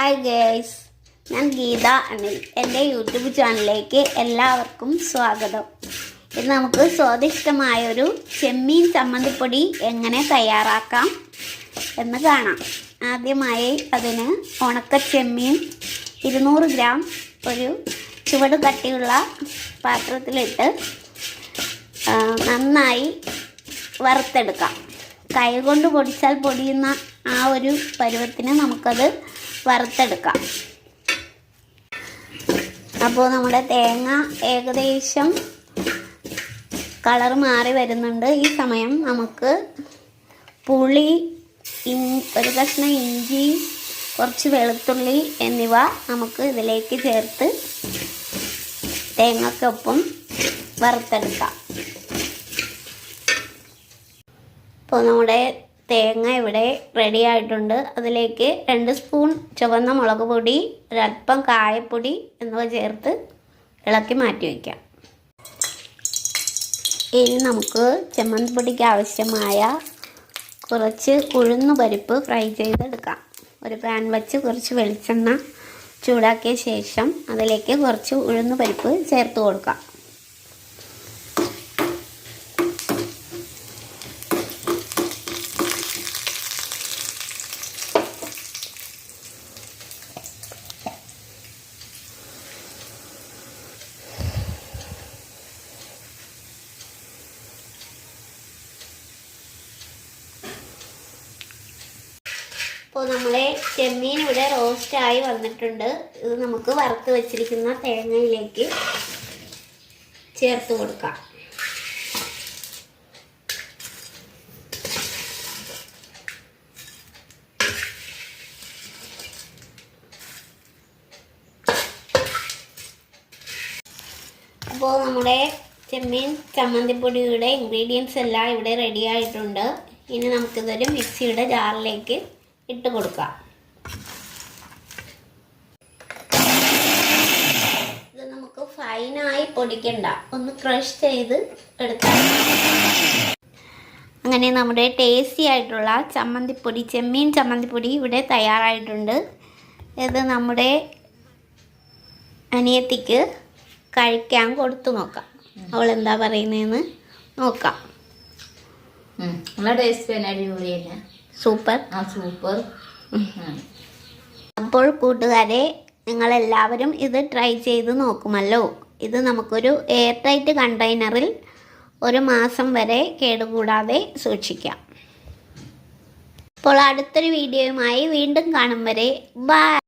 Hi guys, ഞാൻ ഗീത അനിൽ. എൻ്റെ YouTube ചാനലിലേക്ക് എല്ലാവർക്കും സ്വാഗതം. ഇത് നമുക്ക് സ്വാദിഷ്ടമായൊരു ചെമ്മീൻ ചമ്മന്തിപ്പൊടി എങ്ങനെ തയ്യാറാക്കാം എന്ന് കാണാം. ആദ്യമായി അതിന് ഉണക്ക ചെമ്മീൻ 200 ഗ്രാം ഒരു ചുവട് കട്ടിയുള്ള പാത്രത്തിലിട്ട് നന്നായി വറുത്തെടുക്കാം. കൈ കൊണ്ട് പൊടിച്ചാൽ പൊടിയുന്ന ആ ഒരു പരുവത്തിന് നമുക്കത് വറുത്തെടുക്കാം. അപ്പോൾ നമ്മുടെ തേങ്ങ ഏകദേശം കളർ മാറി വരുന്നുണ്ട്. ഈ സമയം നമുക്ക് പുളി, ഒരു കഷ്ണം ഇഞ്ചി, കുറച്ച് വെളുത്തുള്ളി എന്നിവ നമുക്ക് ഇതിലേക്ക് ചേർത്ത് തേങ്ങയ്ക്കൊപ്പം വറുത്തെടുക്കാം. അപ്പോൾ നമ്മുടെ തേങ്ങ ഇവിടെ റെഡി ആയിട്ടുണ്ട്. അതിലേക്ക് 2 സ്പൂൺ ചുവന്ന മുളക് പൊടി, ഒരല്പം കായപ്പൊടി എന്നിവ ചേർത്ത് ഇളക്കി മാറ്റി വയ്ക്കാം. ഇനി നമുക്ക് ചമ്മന്തിപ്പൊടിക്ക് ആവശ്യമായ കുറച്ച് ഉഴുന്നുപരിപ്പ് ഫ്രൈ ചെയ്തെടുക്കാം. ഒരു പാൻ വെച്ച് കുറച്ച് വെളിച്ചെണ്ണ ചൂടാക്കിയ ശേഷം അതിലേക്ക് കുറച്ച് ഉഴുന്നുപരിപ്പ് ചേർത്ത് കൊടുക്കാം. അപ്പോൾ നമ്മളെ ചെമ്മീൻ ഇവിടെ റോസ്റ്റായി വന്നിട്ടുണ്ട്. ഇത് നമുക്ക് വറുത്ത് വെച്ചിരിക്കുന്ന തേങ്ങയിലേക്ക് ചേർത്ത് കൊടുക്കാം. അപ്പോൾ നമ്മുടെ ചെമ്മീൻ ചമ്മന്തിപ്പൊടിയുടെ ഇൻഗ്രീഡിയൻസ് എല്ലാം ഇവിടെ റെഡി ആയിട്ടുണ്ട്. ഇനി നമുക്കിതൊരു മിക്സിയുടെ ജാറിലേക്ക് ഇട്ട് കൊടുക്കാം. ഇത് നമുക്ക് ഫൈനായി പൊടിക്കണ്ട, ഒന്ന് ക്രഷ് ചെയ്ത് എടുക്കാം. അങ്ങനെ നമ്മുടെ ടേസ്റ്റി ആയിട്ടുള്ള ചമ്മന്തിപ്പൊടി, ചെമ്മീൻ ചമ്മന്തിപ്പൊടി ഇവിടെ തയ്യാറായിട്ടുണ്ട്. ഇത് നമ്മുടെ അനിയത്തിക്ക് കഴിക്കാൻ കൊടുത്തു നോക്കാം. അവൾ എന്താ പറയുന്നതെന്ന് നോക്കാം. നല്ല ടേസ്റ്റ് തന്നെ, അടിപൊളിയല്ല? സൂപ്പർ. സൂപ്പർ. അപ്പോൾ കൂട്ടുകാരെ, നിങ്ങളെല്ലാവരും ഇത് ട്രൈ ചെയ്ത് നോക്കുമല്ലോ. ഇത് നമുക്കൊരു എയർ ടൈറ്റ് കണ്ടെയ്നറിൽ 1 മാസം വരെ കേടുകൂടാതെ സൂക്ഷിക്കാം. അപ്പോൾ അടുത്തൊരു വീഡിയോയുമായി വീണ്ടും കാണും വരെ ബൈ.